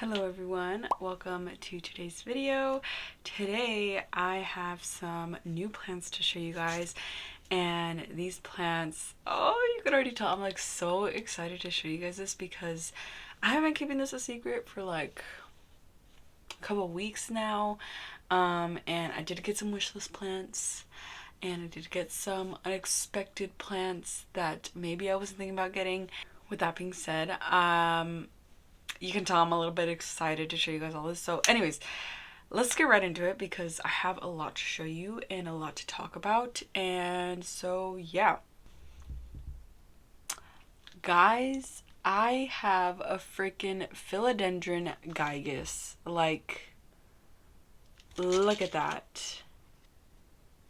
Hello everyone, welcome to today's video. Today I have some new plants to show you guys, and these plants, oh, you can already tell I'm like so excited to show you guys this because I have been keeping this a secret for like a couple weeks now. And I did get some wishlist plants, and I did get some unexpected plants that maybe I wasn't thinking about getting. With that being said, you can tell I'm a little bit excited to show you guys all this. So anyways, let's get right into it because I have a lot to show you and a lot to talk about. And so yeah, guys, I have a freaking philodendron gigas. Like, look at that.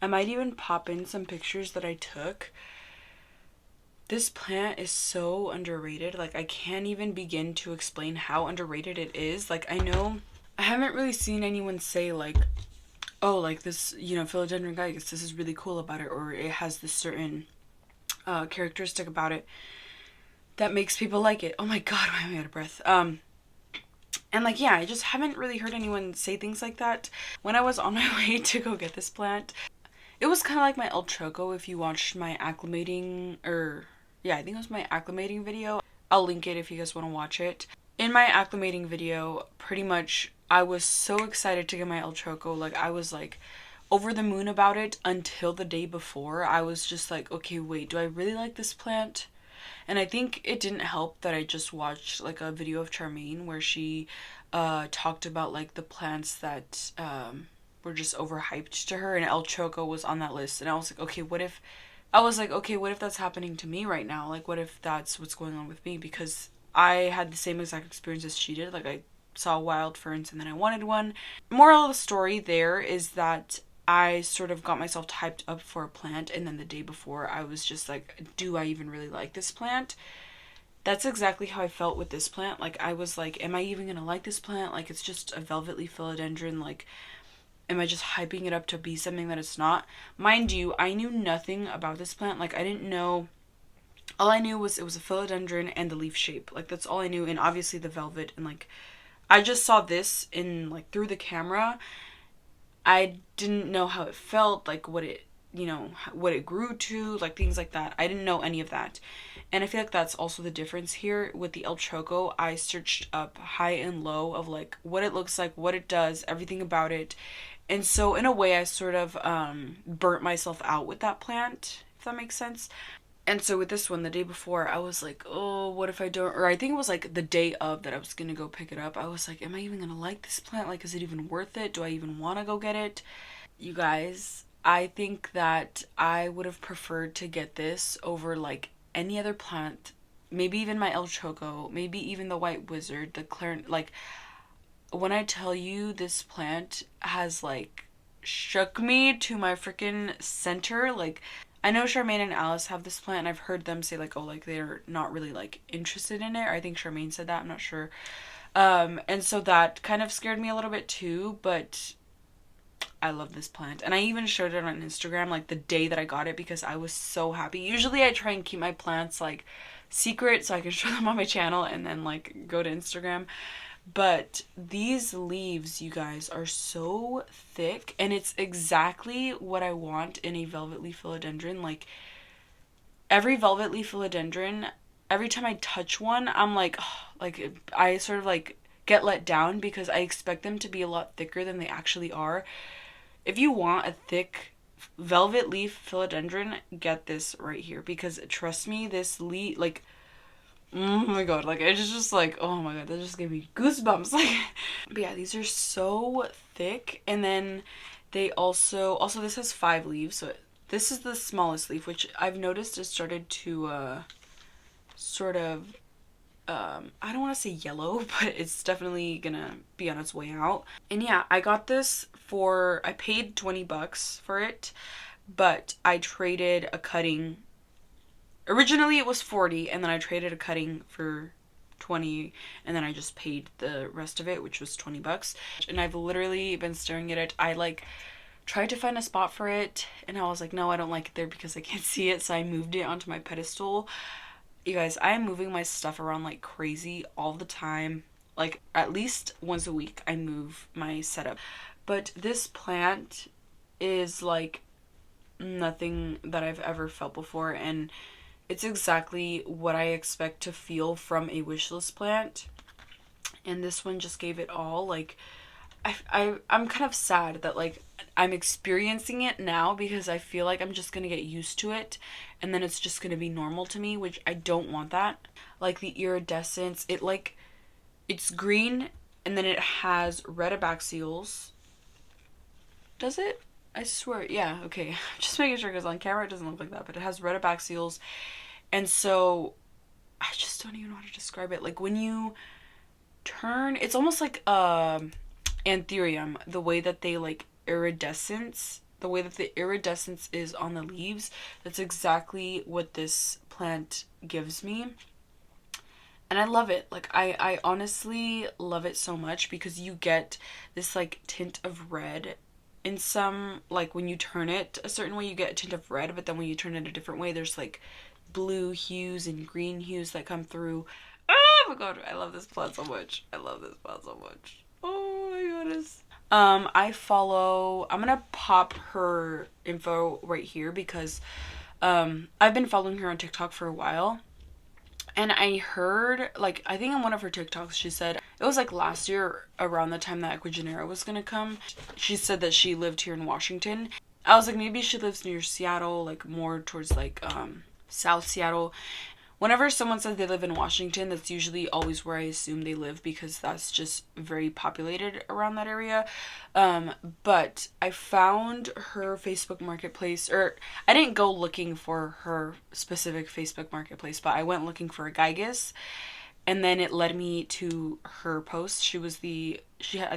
I might even pop in some pictures that I took. This plant is so underrated. Like, I can't even begin to explain how underrated it is. Like, I know I haven't really seen anyone say like, oh, like this, philodendron gigas, this is really cool about it, or it has this certain characteristic about it that makes people like it. Oh my god, why am I out of breath? And like, yeah, I just haven't really heard anyone say things like that. When I was on my way to go get this plant, it was kind of like my El Choco. If you watched my acclimating, or yeah, I think it was my acclimating video. I'll link it if you guys want to watch it. In my acclimating video, pretty much I was so excited to get my El Choco. Like, I was like over the moon about it until the day before. I was just like, okay, wait, do I really like this plant? And I think it didn't help that I just watched like a video of Charmaine where she talked about like the plants that were just overhyped to her, and El Choco was on that list. And I was like, okay, what if that's happening to me right now? Like, what if that's what's going on with me? Because I had the same exact experience as she did. Like, I saw wild ferns and then I wanted one. Moral of the story there is that I sort of got myself hyped up for a plant, and then the day before I was just like, do I even really like this plant? That's exactly how I felt with this plant. Like, I was like, am I even gonna like this plant? Like, it's just a velvet leaf philodendron. Like, am I just hyping it up to be something that it's not? Mind you, I knew nothing about this plant. Like, I didn't know. All I knew was it was a philodendron and the leaf shape. Like, that's all I knew. And obviously the velvet. And like, I just saw this in like through the camera. I didn't know how it felt, like what it, what it grew to, like things like that. I didn't know any of that. And I feel like that's also the difference here with the El Choco. I searched up high and low of like what it looks like, what it does, everything about it. And so in a way I sort of burnt myself out with that plant, if that makes sense. And so with this one, the day before, I was like, oh, what if I don't? Or I think it was like the day of that I was going to go pick it up. I was like, am I even going to like this plant? Like, is it even worth it? Do I even want to go get it? You guys, I think that I would have preferred to get this over like any other plant. Maybe even my El Choco. Maybe even the White Wizard. The Clarinet. Like, when I tell you this plant has like shook me to my freaking center. Like, I know Charmaine and Alice have this plant, and I've heard them say like, oh, like they're not really like interested in it. Or I think Charmaine said that, I'm not sure. And so that kind of scared me a little bit too, but I love this plant. And I even showed it on Instagram like the day that I got it because I was so happy. Usually I try and keep my plants like secret so I can show them on my channel and then like go to Instagram. But these leaves, you guys, are so thick, and it's exactly what I want in a velvet leaf philodendron. Like, every velvet leaf philodendron, every time I touch one, I'm like, oh, like, I sort of like get let down because I expect them to be a lot thicker than they actually are. If you want a thick velvet leaf philodendron, get this right here because trust me, this leaf, like, oh my god, like, it's just like, oh my god, that just gave me goosebumps. Like, but yeah, these are so thick. And then they also this has 5 leaves, so this is the smallest leaf, which I've noticed has started to sort of I don't want to say yellow, but it's definitely gonna be on its way out. And yeah, I got this I paid $20 for it, but I traded a cutting. Originally it was 40, and then I traded a cutting for 20, and then I just paid the rest of it, which was $20. And I've literally been staring at it. I like tried to find a spot for it, and I was like, no, I don't like it there because I can't see it, so I moved it onto my pedestal. You guys, I am moving my stuff around like crazy all the time. like at least once a week I move my setup. But this plant is like nothing that I've ever felt before, and it's exactly what I expect to feel from a Wishlist plant. And this one just gave it all. Like I'm kind of sad that like I'm experiencing it now, because I feel like I'm just gonna get used to it and then it's just gonna be normal to me, which I don't want that. Like the iridescence, it's green and then it has red abaxials. Does it? I swear, yeah, okay. Just making sure, because on camera it doesn't look like that, but it has red abaxials. And so I just don't even know how to describe it. Like when you turn, it's almost like anthurium, the way that they like iridescence, the way that the iridescence is on the leaves. That's exactly what this plant gives me. And I love it. Like I honestly love it so much, because you get this like tint of red in some, like when you turn it a certain way you get a tint of red, but then when you turn it a different way there's like blue hues and green hues that come through. Oh my god, I love this plant so much. I love this plant so much. Oh my goodness. I'm gonna pop her info right here, because I've been following her on TikTok for a while. And I heard, like, I think in one of her TikToks, she said, it was like last year around the time that Equigenera was gonna come. She said that she lived here in Washington. I was like, maybe she lives near Seattle, like more towards like South Seattle. Whenever someone says they live in Washington, that's usually always where I assume they live, because that's just very populated around that area. But I found her Facebook Marketplace, or I didn't go looking for her specific Facebook Marketplace, but I went looking for a Gigas, and then it led me to her post. I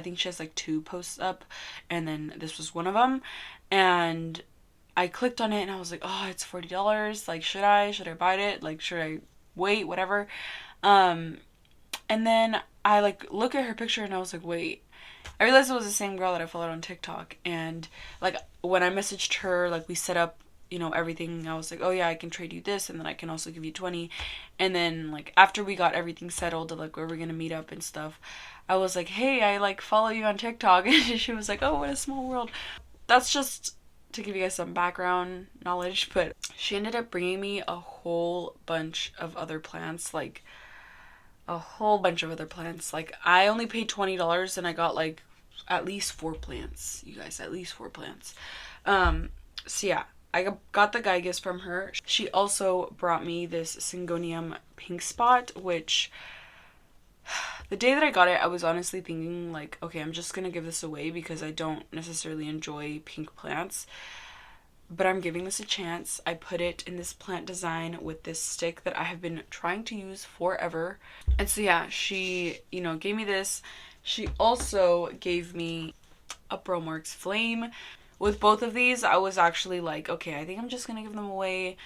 think she has like 2 posts up, and then this was one of them, and I clicked on it and I was like, oh, it's $40. Like, should I buy it? Like, should I wait? Whatever. And then I like look at her picture and I was like, wait. I realized it was the same girl that I followed on TikTok. And like when I messaged her, like we set up, everything. I was like, oh yeah, I can trade you this, and then I can also give you 20. And then like after we got everything settled, like where we're gonna meet up and stuff, I was like, hey, I like follow you on TikTok. And she was like, oh, what a small world. That's just to give you guys some background knowledge, but she ended up bringing me a whole bunch of other plants, like a whole bunch of other plants. Like I only paid $20 and I got like at least 4 plants, you guys, at least 4 plants. So yeah, I got the Gigas from her. She also brought me this Syngonium pink spot, which the day that I got it, I was honestly thinking like, okay, I'm just gonna give this away because I don't necessarily enjoy pink plants, but I'm giving this a chance. I put it in this plant design with this stick that I have been trying to use forever. And so yeah, she, gave me this. She also gave me a Bromarks Flame. With both of these, I was actually like, okay, I think I'm just gonna give them away.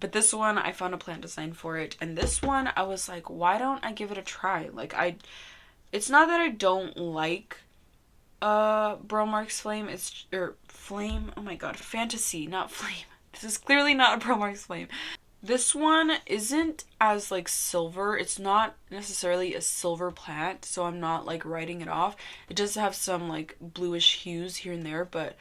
But this one, I found a plant design for it. And this one, I was like, why don't I give it a try? Like, it's not that I don't like Bromarks Flame. Flame. Oh my god, Fantasy, not Flame. This is clearly not a Bromarks Flame. This one isn't as like silver. It's not necessarily a silver plant, so I'm not like writing it off. It does have some like bluish hues here and there, but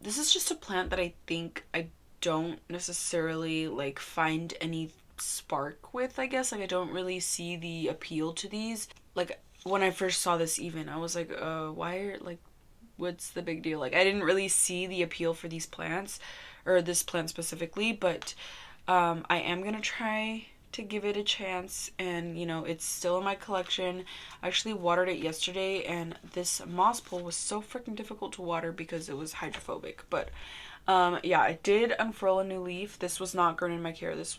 this is just a plant that I think I don't necessarily like find any spark with, I guess. Like I don't really see the appeal to these. Like when I first saw this, even I was like, why are like, what's the big deal? Like I didn't really see the appeal for these plants, or this plant specifically, but I am gonna try to give it a chance. And it's still in my collection. I actually watered it yesterday, and this moss pole was so freaking difficult to water because it was hydrophobic. But yeah, I did unfurl a new leaf. This was not grown in my care. It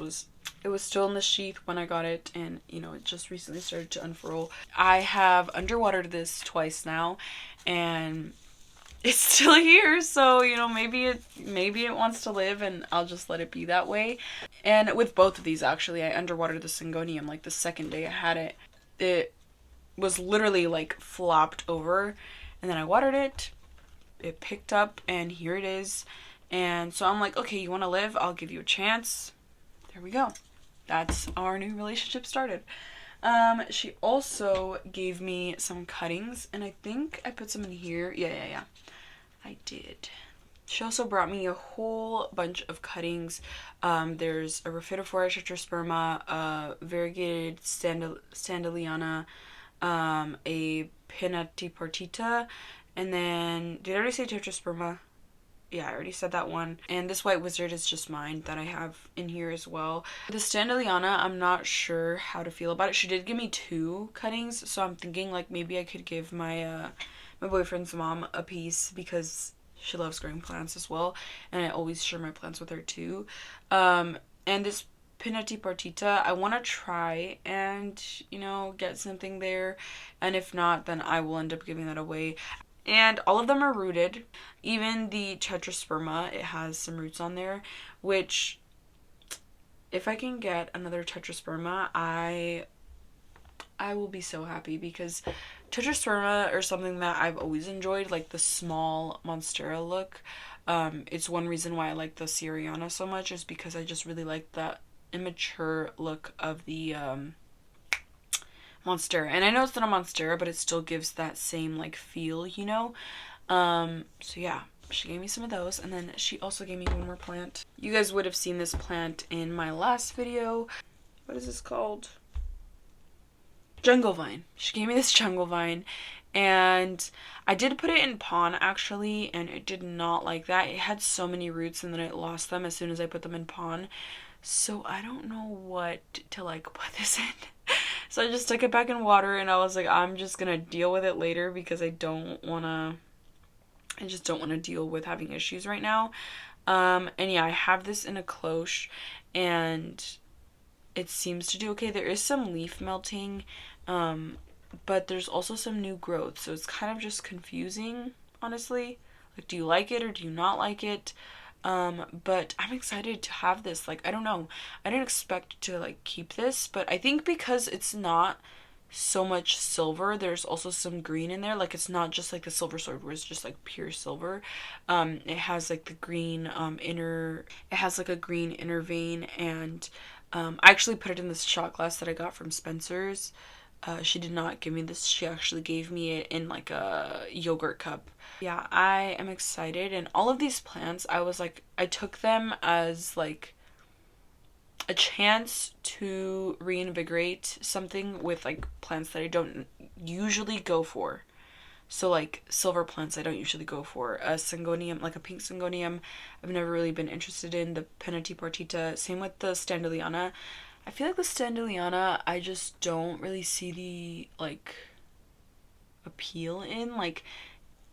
was still in the sheath when I got it, and it just recently started to unfurl. I have underwatered this twice now, and it's still here, so maybe it wants to live, and I'll just let it be that way. And with both of these, actually, I underwatered the Syngonium like the second day I had it. It was literally like flopped over, and then I watered it. It picked up, and here it is. And so I'm like, okay, you want to live? I'll give you a chance. There we go. That's our new relationship started. She also gave me some cuttings, and I think I put some in here. Yeah. I did. She also brought me a whole bunch of cuttings. There's a Rhaphidophora tetrasperma, a variegated Standeliana, a Pinatipartita, and then, did I already say tetrasperma? Yeah, I already said that one. And this white wizard is just mine that I have in here as well. The Standeliana, I'm not sure how to feel about it. She did give me 2 cuttings, so I'm thinking like maybe I could give my my boyfriend's mom a piece because she loves growing plants as well, and I always share my plants with her too. And this Pinati Partita, I want to try and, you know, get something there, and if not, then I will end up giving that away. And all of them are rooted. Even the tetrasperma, it has some roots on there, which if I can get another tetrasperma, I will be so happy, because tetrasperma are something that I've always enjoyed, like the small monstera look. It's one reason why I like the Syriana so much, is because I just really like the immature look of the monstera. And I know it's not a monstera, but it still gives that same like feel, you know? So yeah, she gave me some of those, and then she also gave me one more plant. You guys would have seen this plant in my last video. What is this called? Jungle vine. She gave me this jungle vine, and I did put it in pon actually, and it did not like that. It had so many roots, and then it lost them as soon as I put them in pon. So I don't know what to like put this in. So I just took it back in water, and I was like, I'm just gonna deal with it later, because I just don't want to deal with having issues right now. And yeah, I have this in a cloche, and it seems to do okay. There is some leaf melting, but there's also some new growth, so it's kind of just confusing, honestly. Like, do you like it or do you not like it? But I'm excited to have this. Like, I don't know. I didn't expect to, like, keep this, but I think because it's not so much silver, there's also some green in there. Like, it's not just like the silver sword where it's just like pure silver. It has like the green it has like a green inner vein, and I actually put it in this shot glass that I got from Spencer's. She did not give me this. She actually gave me it in like a yogurt cup. Yeah, I am excited. And all of these plants, I took them as like a chance to reinvigorate something with like plants that I don't usually go for. So like silver plants I don't usually go for. A syngonium, like a pink syngonium, I've never really been interested in. The Penati Partita, same with the Standeliana. I feel like the Standeliana, I just don't really see the like appeal in. Like,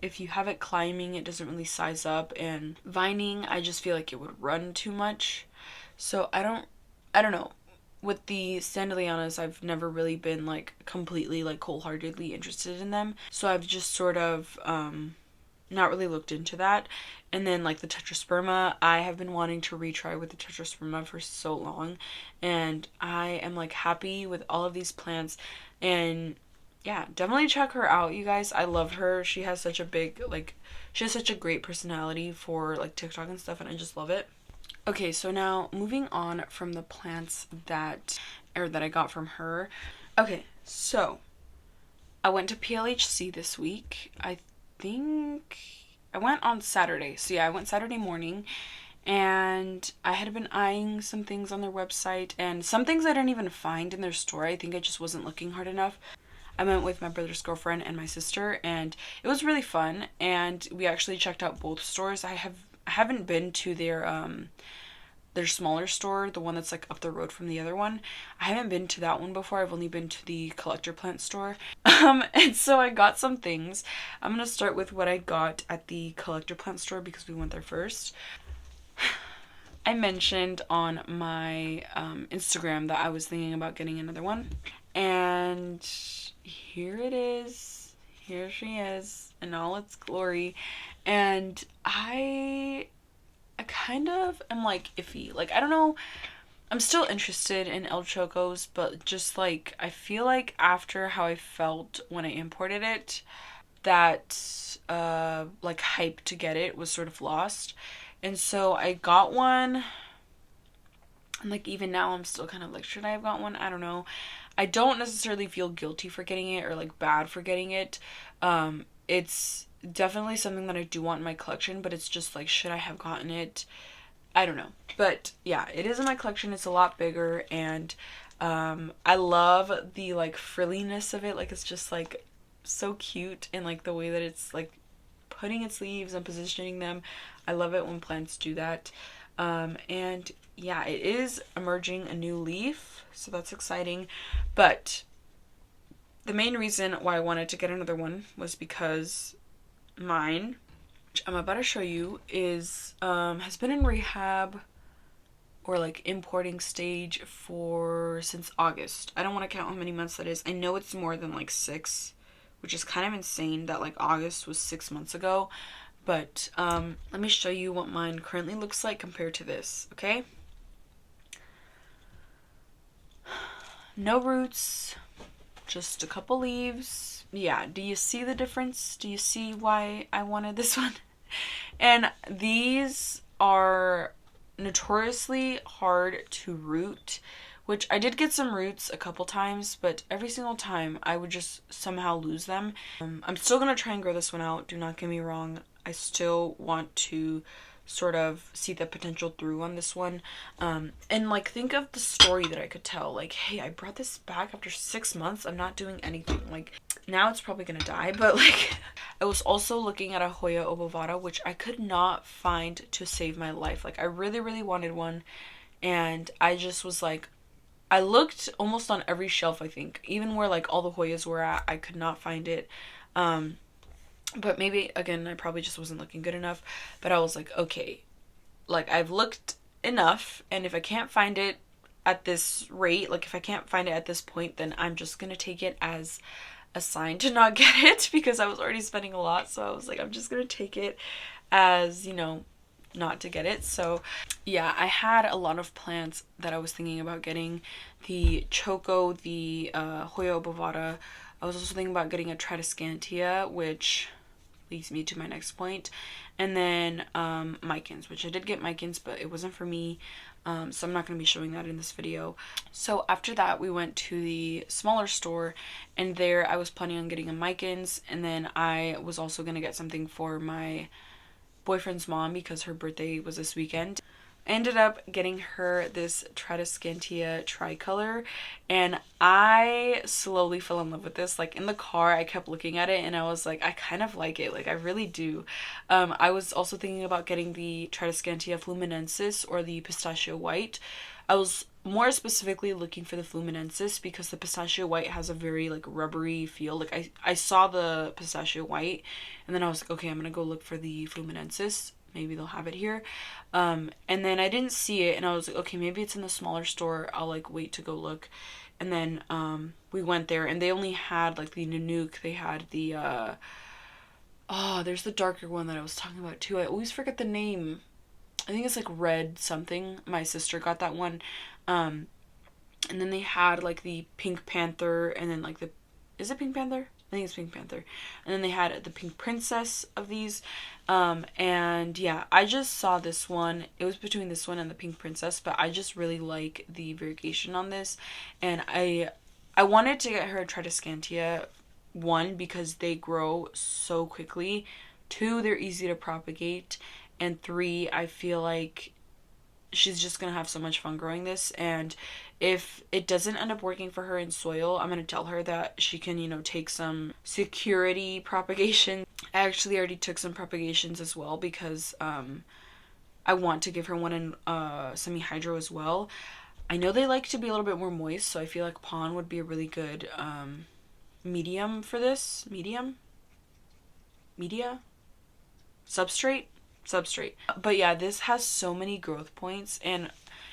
if you have it climbing, it doesn't really size up, and vining, I just feel like it would run too much. So I don't know. With the Standelianas, I've never really been like completely like wholeheartedly interested in them. So I've just sort of not really looked into that. And then like the tetrasperma, I have been wanting to retry with the tetrasperma for so long, and I am like happy with all of these plants. And yeah, definitely check her out, you guys. I love her. She has such a great personality for like TikTok and stuff, and I just love it. Okay, so now moving on from the plants that I got from her. Okay, so I went to PLHC this week. I think I went on Saturday. So yeah, I went Saturday morning, and I had been eyeing some things on their website, and some things I didn't even find in their store. I think I just wasn't looking hard enough. I went with my brother's girlfriend and my sister, and it was really fun, and we actually checked out both stores. I haven't been to their smaller store, the one that's like up the road from the other one. I haven't been to that one before. I've only been to the collector plant store. And so I got some things. I'm gonna start with what I got at the collector plant store because we went there first. I mentioned on my Instagram that I was thinking about getting another one, and here it is. Here she is in all its glory. And I kind of am like iffy. Like, I don't know. I'm still interested in El Chocos, but just like I feel like after how I felt when I imported it, that like hype to get it was sort of lost. And so I got one, and like even now I'm still kind of like, should I have got one? I don't know. I don't necessarily feel guilty for getting it or like bad for getting it. It's definitely something that I do want in my collection, but it's just like, should I have gotten it? I don't know. But yeah, it is in my collection. It's a lot bigger, and I love the like frilliness of it. Like, it's just like so cute, and like the way that it's like putting its leaves and positioning them. I love it when plants do that. And yeah, it is emerging a new leaf, so that's exciting. But the main reason why I wanted to get another one was because mine, which I'm about to show you, is has been in rehab or like importing stage for since August. I don't want to count how many months that is. I know it's more than like 6, which is kind of insane that like August was 6 months ago. But let me show you what mine currently looks like compared to this, okay? No roots, just a couple leaves. Yeah, do you see the difference? Do you see why I wanted this one? And these are notoriously hard to root, which I did get some roots a couple times, but every single time I would just somehow lose them. I'm still gonna try and grow this one out, do not get me wrong. I still want to sort of see the potential through on this one. And like, think of the story that I could tell. Like, hey, I brought this back after 6 months. I'm not doing anything. Like, now it's probably gonna die, but like, I was also looking at a Hoya obovata, which I could not find to save my life. Like, I really, really wanted one, and I just was like, I looked almost on every shelf, I think. Even where like all the Hoyas were at, I could not find it. But maybe, again, I probably just wasn't looking good enough. But I was like, okay, like, I've looked enough, and if I can't find it at this rate, like if I can't find it at this point, then I'm just gonna take it as a sign to not get it, because I was already spending a lot. So I was like, I'm just gonna take it as, you know, not to get it. So yeah, I had a lot of plants that I was thinking about getting. The Choco, the Hoya obovata. I was also thinking about getting a Tradescantia, which leads me to my next point. And then Micans, which I did get Micans, but it wasn't for me. So I'm not going to be showing that in this video. So after that, we went to the smaller store, and there I was planning on getting a Micans, and then I was also going to get something for my boyfriend's mom because her birthday was this weekend. I ended up getting her this Tradescantia tricolor, and I slowly fell in love with this. Like, in the car, I kept looking at it and I was like, I kind of like it. Like, I really do. I was also thinking about getting the Tradescantia fluminensis or the pistachio white. I was more specifically looking for the fluminensis because the pistachio white has a very like rubbery feel. Like, I saw the pistachio white, and then I was like, okay, I'm gonna go look for the fluminensis. Maybe they'll have it here. And then I didn't see it, and I was like, okay, maybe it's in the smaller store. I'll like wait to go look. And then we went there, and they only had like the Nanook. They had the oh, there's the darker one that I was talking about too. I always forget the name. I think it's like red something. My sister got that one. And then they had like the Pink Panther, and then like the, is it Pink Panther? I think it's Pink Panther. And then they had the Pink Princess of these. And yeah, I just saw this one. It was between this one and the Pink Princess, but I just really like the variegation on this. And I wanted to get her a Tradescantia, one, because they grow so quickly. 2, they're easy to propagate. And 3, I feel like she's just gonna have so much fun growing this. And if it doesn't end up working for her in soil, I'm gonna tell her that she can, you know, take some security propagation. I actually already took some propagations as well because I want to give her one in semi-hydro as well. I know they like to be a little bit more moist, so I feel like pond would be a really good medium for this. Media? Substrate. But yeah, this has so many growth points, and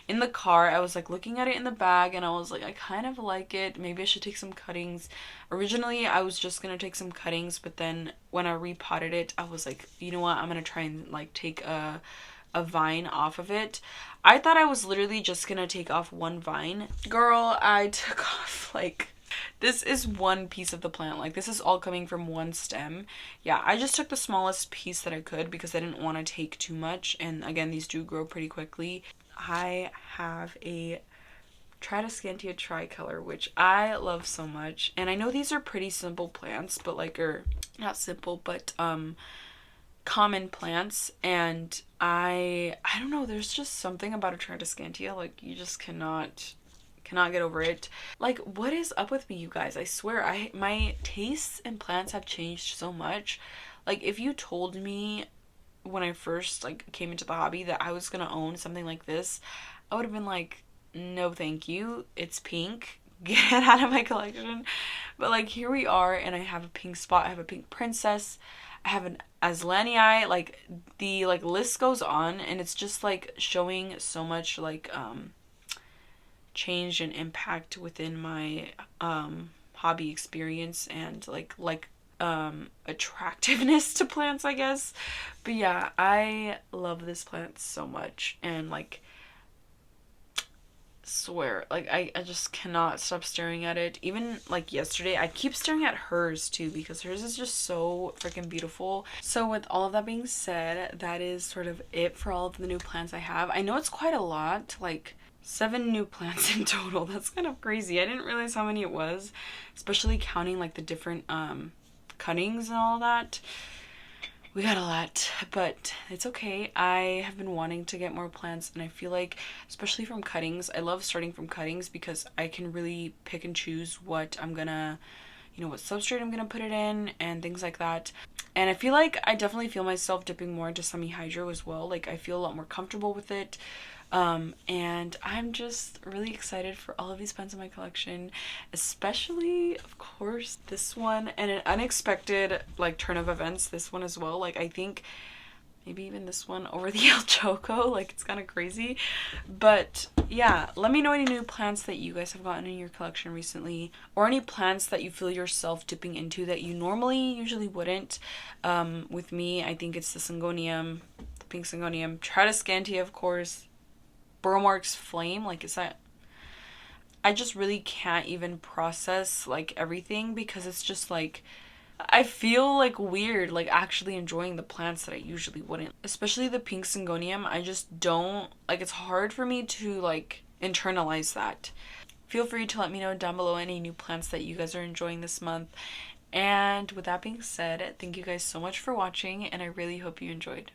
in the car I was like looking at it in the bag, and I was like, I kind of like it. Maybe I should take some cuttings. Originally I was just gonna take some cuttings, but then when I repotted it, I was like, you know what, I'm gonna try and like take a vine off of it. I thought I was literally just gonna take off one vine. Girl, I took off like, this is one piece of the plant. Like, this is all coming from one stem. Yeah, I just took the smallest piece that I could because I didn't want to take too much. And again, these do grow pretty quickly. I have a Tradescantia tricolor, which I love so much. And I know these are pretty simple plants, but like, or not simple, but common plants. And I don't know, there's just something about a Tradescantia, like you just cannot get over it. Like, what is up with me, you guys? I swear, my tastes in plants have changed so much. Like, if you told me when I first like came into the hobby that I was gonna own something like this, I would have been like, no thank you, it's pink, get it out of my collection. But like, here we are, and I have a pink spot, I have a pink princess, I have an Aslanii, like the like list goes on, and it's just like showing so much like change and impact within my hobby experience and attractiveness to plants, I guess. But yeah, I love this plant so much, and like, swear, like I just cannot stop staring at it. Even like yesterday, I keep staring at hers too, because hers is just so freaking beautiful. So with all of that being said, that is sort of it for all of the new plants I have. I know it's quite a lot, like 7 new plants in total. That's kind of crazy. I didn't realize how many it was, especially counting like the different cuttings and all that. We got a lot, but it's okay. I have been wanting to get more plants, and I feel like, especially from cuttings, I love starting from cuttings because I can really pick and choose what I'm gonna, what substrate I'm gonna put it in and things like that. And I feel like I definitely feel myself dipping more into semi-hydro as well. Like, I feel a lot more comfortable with it. And I'm just really excited for all of these plants in my collection, especially, of course, this one, and an unexpected like turn of events, this one as well. Like, I think maybe even this one over the El Choco. Like, it's kind of crazy. But yeah, let me know any new plants that you guys have gotten in your collection recently, or any plants that you feel yourself dipping into that you normally usually wouldn't. With me, I think it's the Syngonium, the pink Syngonium, Tradescantia, of course, Burlmark's Flame. Like, is that, I just really can't even process like everything, because it's just like, I feel like weird like actually enjoying the plants that I usually wouldn't, especially the pink Syngonium. I just don't like, it's hard for me to like internalize that. Feel free to let me know down below any new plants that you guys are enjoying this month. And with that being said, thank you guys so much for watching, and I really hope you enjoyed.